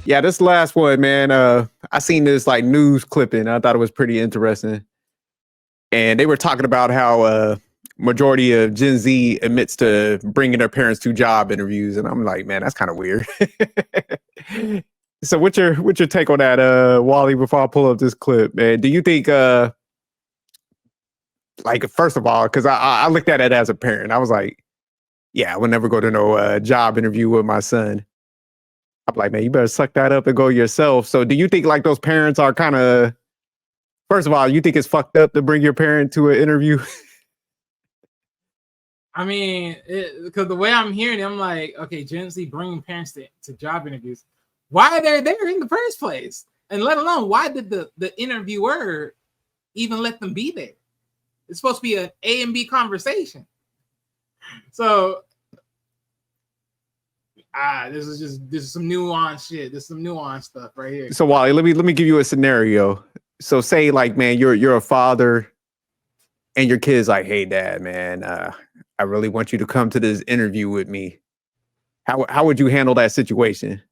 Yeah, this last one, man. I seen this like news clipping. I thought it was pretty interesting, and they were talking about how majority of Gen Z admits to bringing their parents to job interviews, and I'm like, man, that's kind of weird. So, what's your take on that, Wally? Before I pull up this clip, man, do you think, like, first of all, because I looked at it as a parent, I was like, yeah, I would never go to no job interview with my son. I'm like, man, you better suck that up and go yourself. So, do you think like those parents are kind of, first of all, you think it's fucked up to bring your parent to an interview? I mean, because the way I'm hearing it, I'm like, okay, Gen Z bringing parents to job interviews. Why are they there in the first place? And let alone, why did the interviewer even let them be there? It's supposed to be an A and B conversation. So, this is some nuanced shit. This is some nuanced stuff right here. So, Wally, let me give you a scenario. So, say like, man, you're a father, and your kid's like, hey, dad, man, I really want you to come to this interview with me. How would you handle that situation?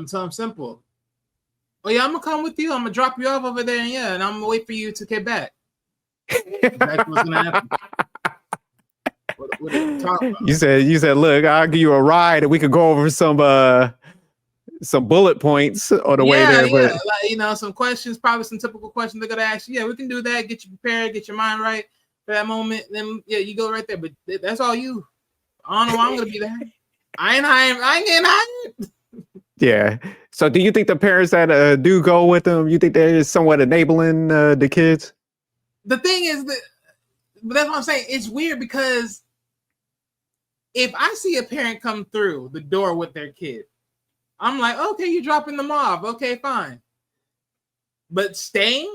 So I'm simple. Oh yeah, I'm gonna come with you. I'm gonna drop you off over there, and I'm gonna wait for you to get back. That's what's gonna happen. What are you talking about? You said, look, I'll give you a ride, and we could go over some bullet points on the way there. But like, some questions, probably some typical questions they're gonna ask you. Yeah, we can do that. Get you prepared, get your mind right for that moment. Then you go right there. But that's all you. I don't know why I'm gonna be there. I ain't getting hired. Yeah. So do you think the parents that do go with them, you think they're somewhat enabling the kids? The thing is but that's what I'm saying. It's weird because if I see a parent come through the door with their kid, I'm like, okay, you're dropping them off. Okay, fine. But staying?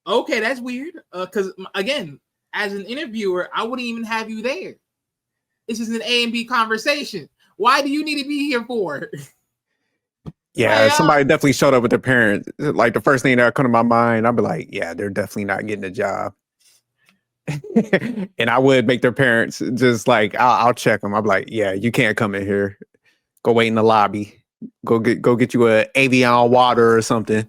Okay, that's weird. Because again, as an interviewer, I wouldn't even have you there. This is an A and B conversation. Why do you need to be here for? Yeah, somebody definitely showed up with their parents. Like the first thing that come to my mind, I'd be like, yeah, they're definitely not getting a job. And I would make their parents just like, I'll check them. I'd be like, yeah, you can't come in here. Go wait in the lobby. Go get you a Avion water or something.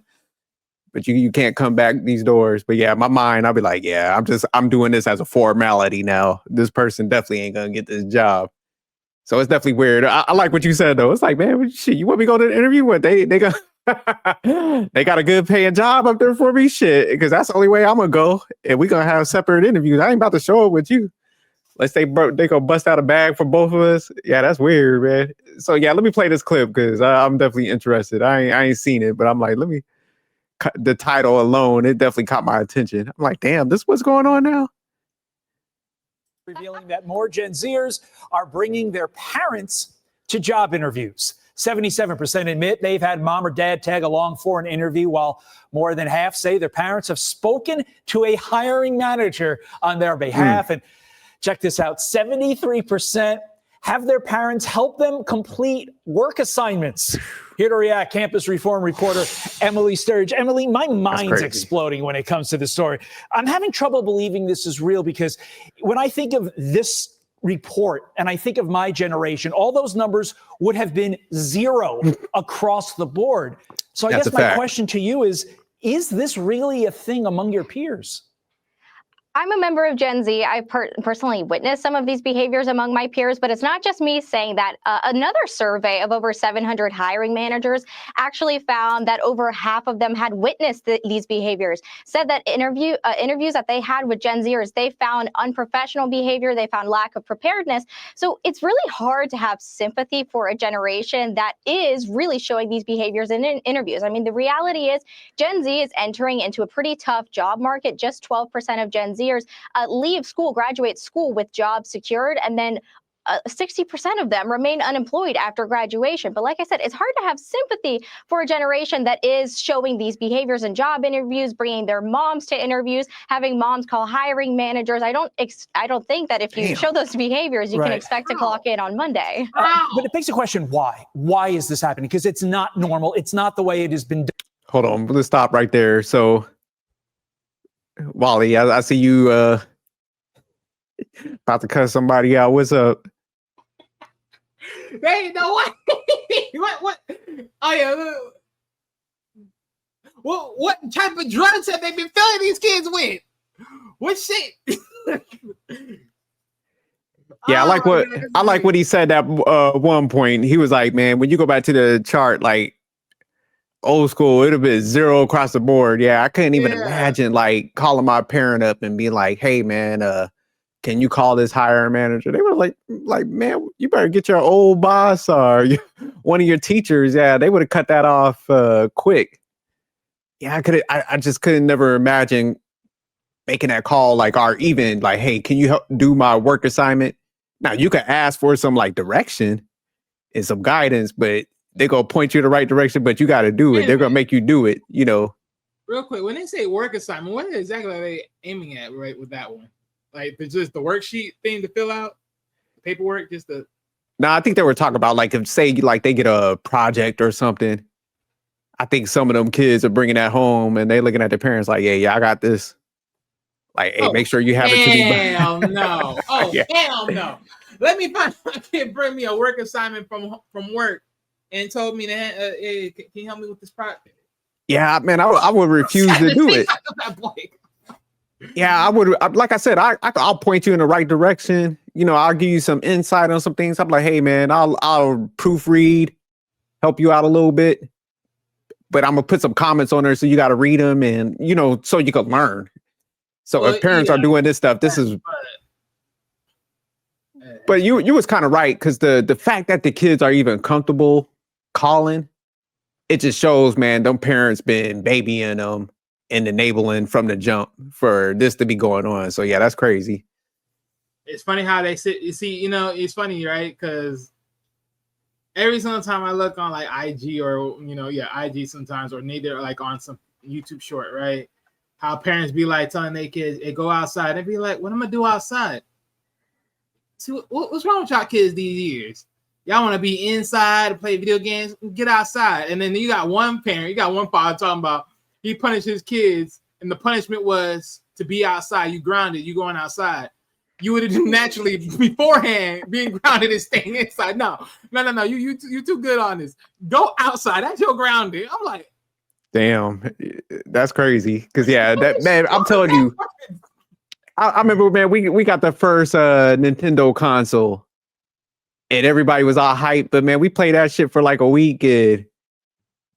But you can't come back these doors. But yeah, my mind, I'll be like, yeah, I'm doing this as a formality now. This person definitely ain't gonna get this job. So it's definitely weird. I like what you said though. It's like, man, shit, you want me to go to the interview? What they got? They got a good paying job up there for me, shit. Because that's the only way I'm gonna go, and we gonna have separate interviews. I ain't about to show up with you. Let's say they gonna bust out a bag for both of us. Yeah, that's weird, man. So yeah, let me play this clip because I'm definitely interested. I ain't seen it, but I'm like, let me. The title alone, it definitely caught my attention. I'm like, damn, this what's going on now? Revealing that more Gen Zers are bringing their parents to job interviews. 77% admit they've had mom or dad tag along for an interview, while more than half say their parents have spoken to a hiring manager on their behalf. And check this out, 73% have their parents help them complete work assignments. Here to react, campus reform reporter Emily Sturge. Emily, my mind's exploding when it comes to this story. I'm having trouble believing this is real because when I think of this report and I think of my generation, all those numbers would have been zero across the board. So I guess my question to you is this really a thing among your peers? I'm a member of Gen Z. I've personally witnessed some of these behaviors among my peers, but it's not just me saying that. Another survey of over 700 hiring managers actually found that over half of them had witnessed these behaviors, said that interviews that they had with Gen Zers, they found unprofessional behavior, they found lack of preparedness. So it's really hard to have sympathy for a generation that is really showing these behaviors in interviews. I mean, the reality is Gen Z is entering into a pretty tough job market. Just 12% of Gen Z leave school, graduate school with jobs secured, and then 60% of them remain unemployed after graduation. But like I said, it's hard to have sympathy for a generation that is showing these behaviors in job interviews, bringing their moms to interviews, having moms call hiring managers. I don't think that if you show those behaviors, you can expect to clock in on Monday. But it begs the question, why? Why is this happening? Because it's not normal. It's not the way it has been done. Hold on, let's stop right there. So Wally, I see you about to cut somebody out. What's up? They ain't no way. What? Oh yeah. What type of drugs have they been filling these kids with? What shit? Yeah, I like what he said at one point. He was like, "Man, when you go back to the chart, like old school, it'd have been zero across the board." Yeah, I couldn't even imagine like calling my parent up and being like, "Hey, man, can you call this hiring manager?" They were like, "Man, you better get your old boss or one of your teachers." Yeah, they would have cut that off quick. Yeah, I just couldn't never imagine making that call, like, or even like, "Hey, can you help do my work assignment?" Now you can ask for some like direction and some guidance, but they're gonna point you in the right direction, but you gotta do it. They're gonna make you do it, Real quick, when they say work assignment, what exactly are they aiming at right with that one? Like just the worksheet thing to fill out? Paperwork, just the No, I think they were talking about like if say like they get a project or something. I think some of them kids are bringing that home and they looking at their parents like, yeah, I got this. Like, hey, make sure you have it to me. Hell no. Oh, Yeah. hell no. Let me find my kid bring me a work assignment from work and told me that, hey, can you help me with this project? Yeah, man, I would refuse to do it. Yeah, I would. Like I said, I'll point you in the right direction. I'll give you some insight on some things. I'm like, hey, man, I'll proofread, help you out a little bit. But I'm gonna put some comments on there so you got to read them and so you can learn. So if parents are doing this stuff, this is. But you was kind of right, because the fact that the kids are even comfortable calling, it just shows, man, them parents been babying them and enabling from the jump for this to be going on. So yeah, that's crazy. It's funny how they sit. You see, it's funny, right? Because every single time I look on like IG or IG sometimes, or neither like on some YouTube short, right? How parents be like telling their kids, hey, go outside. They be like, what am I gonna do outside? So what's wrong with y'all kids these years? Y'all want to be inside and play video games? Get outside. And then you got one father talking about he punished his kids, and the punishment was to be outside. You grounded. You going outside. You would have naturally beforehand being grounded and staying inside. No. You too good on this. Go outside. That's your grounding. I'm like, damn, that's crazy. Because man, I'm telling you, I remember, man, we got the first Nintendo console, and everybody was all hyped. But man, we played that shit for like a week, and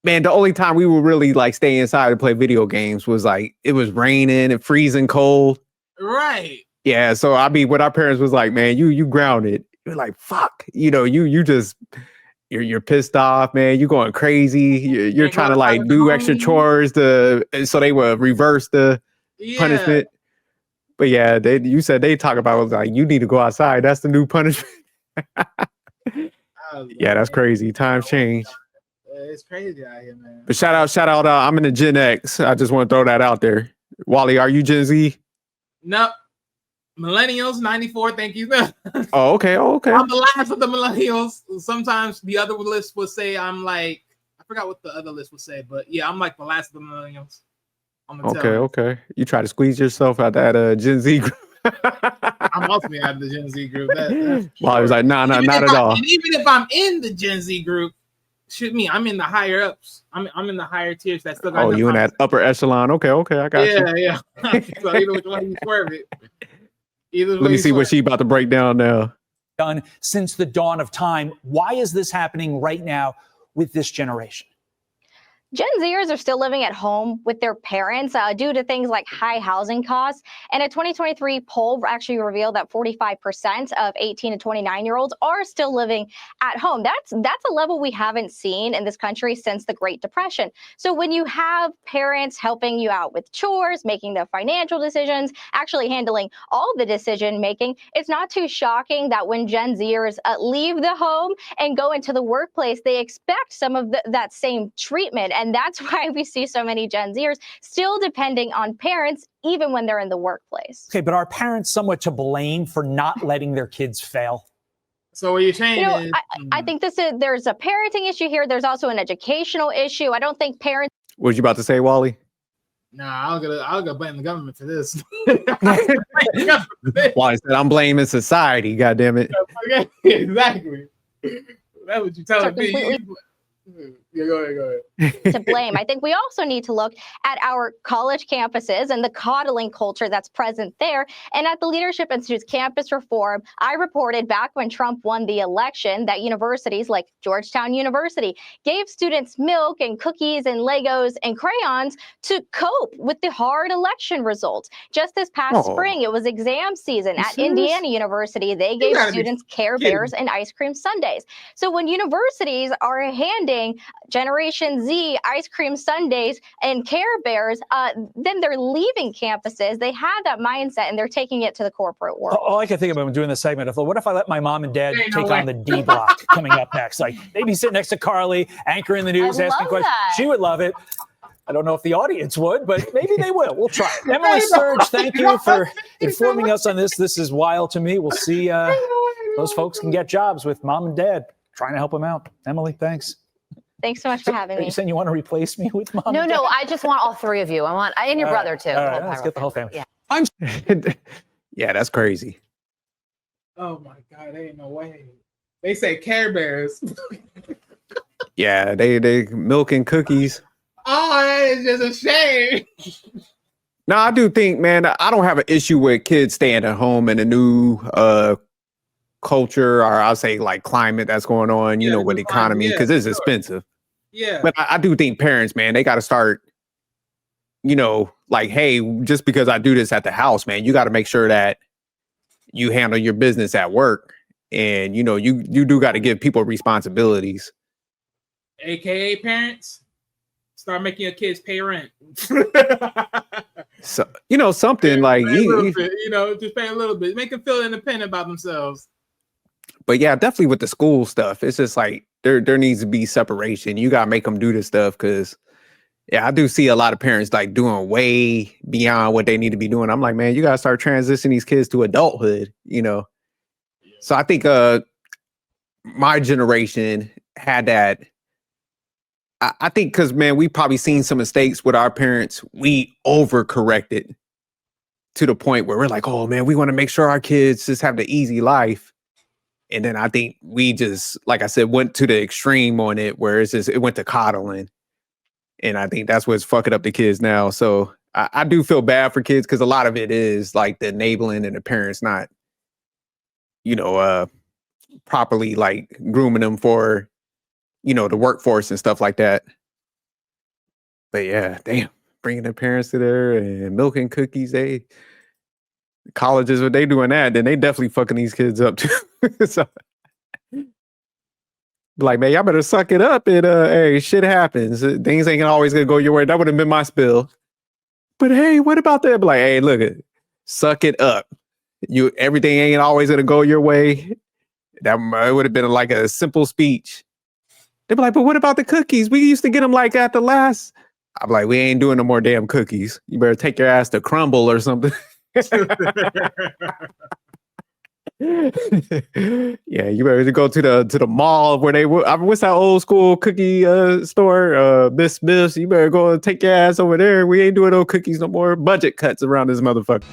man, the only time we would really like stay inside and play video games was like it was raining and freezing cold. Right. Yeah. So I mean, when our parents was like, man, you grounded. You're like, fuck. You're pissed off, man. You going crazy. You're trying to like do extra chores so they will reverse the punishment. But yeah, you said they talk about like you need to go outside. That's the new punishment. Yeah, that's crazy. Times change. It's crazy out here, man. But shout out. I'm in the Gen X. I just want to throw that out there. Wally, are you Gen Z? No. Millennials, 94. Thank you. Oh, okay. I'm the last of the millennials. Sometimes the other list will say I'm like, I forgot what the other list would say, but yeah, I'm like the last of the millennials. Okay. You try to squeeze yourself out that Gen Z group. I'm ultimately out of the Gen Z group. Well, I was like, nah, not at all. And even if I'm in the Gen Z group, I'm in the higher ups. I'm in the higher tiers that still got. Oh, you in that upper echelon? Okay, I got you. Yeah. So either which way you swerve it. Let me see what she about to break down now. Done since the dawn of time. Why is this happening right now with this generation? Gen Zers are still living at home with their parents due to things like high housing costs. And a 2023 poll actually revealed that 45% of 18 to 29-year-olds are still living at home. That's a level we haven't seen in this country since the Great Depression. So when you have parents helping you out with chores, making the financial decisions, actually handling all the decision making, it's not too shocking that when Gen Zers leave the home and go into the workplace, they expect some of that same treatment. And that's why we see so many Gen Zers still depending on parents, even when they're in the workplace. Okay, but are parents somewhat to blame for not letting their kids fail? So what you're saying is... I think there's a parenting issue here. There's also an educational issue. I don't think parents... What was you about to say, Wally? Nah, I'll go blame the government for this. Wally said, I'm blaming society, goddammit. Okay, exactly. That's what you telling me. completely Yeah, go ahead. to blame. I think we also need to look at our college campuses and the coddling culture that's present there. And at the Leadership Institute's campus reform, I reported back when Trump won the election that universities like Georgetown University gave students milk and cookies and Legos and crayons to cope with the hard election results. Just this past spring, it was exam season at Indiana University. They gave students Care Bears and ice cream sundaes. So when universities are handing Generation Z ice cream sundaes and Care Bears, then they're leaving campuses. They have that mindset and they're taking it to the corporate world. All I can think about when doing this segment, I thought, what if I let my mom and dad take on the D block coming up next? Like, they'd be sitting next to Carly, anchoring the news, asking questions. She would love it. I don't know if the audience would, but maybe they will. We'll try it. Emily Surge, thank you for informing us on this. This is wild to me. We'll see those folks can get jobs with mom and dad trying to help them out. Emily, thanks. Thanks so much for having me. Are you saying you want to replace me with mom? No, I just want all three of you. And your brother too. All right, let's get the whole family. Yeah. Yeah, that's crazy. Oh my God, there ain't no way. They say Care Bears. Yeah, they milk and cookies. Oh, that is just a shame. No, I do think, man, I don't have an issue with kids staying at home in a new culture, or I'll say like climate that's going on, you know, with the economy, because it's expensive. Yeah. But I do think parents, man, they got to start, you know, like, hey, just because I do this at the house, man, you got to make sure that you handle your business at work. And, you know, you do got to give people responsibilities. AKA parents, start making your kids pay rent. So, you know, something like, you know, just pay a little bit, make them feel independent about themselves. But yeah, definitely with the school stuff, it's just like there needs to be separation. You gotta make them do this stuff because, yeah, I do see a lot of parents like doing way beyond what they need to be doing. I'm like, man, you gotta start transitioning these kids to adulthood, you know. Yeah. So I think my generation had that. I think because, man, we probably seen some mistakes with our parents. We overcorrected to the point where we're like, oh man, we want to make sure our kids just have the easy life. And then I think we just, like I said, went to the extreme on it, where it went to coddling. And I think that's what's fucking up the kids now. So I do feel bad for kids because a lot of it is like the enabling and the parents not, you know, properly like grooming them for, you know, the workforce and stuff like that. But yeah, damn, bringing the parents to there and milking cookies, colleges, when they doing that, then they definitely fucking these kids up too. So, like, man, y'all better suck it up and hey, shit happens. Things ain't always gonna go your way. That would have been my spill. But hey, what about that? But like, hey, look, suck it up. Everything ain't always gonna go your way. That would have been like a simple speech. They'd be like, but what about the cookies? We used to get them like at the last. I'm like, we ain't doing no more damn cookies. You better take your ass to Crumble or something. Yeah, you better go to the mall where they were. What's that old school cookie store? Miss. You better go and take your ass over there. We ain't doing no cookies no more. Budget cuts around this motherfucker.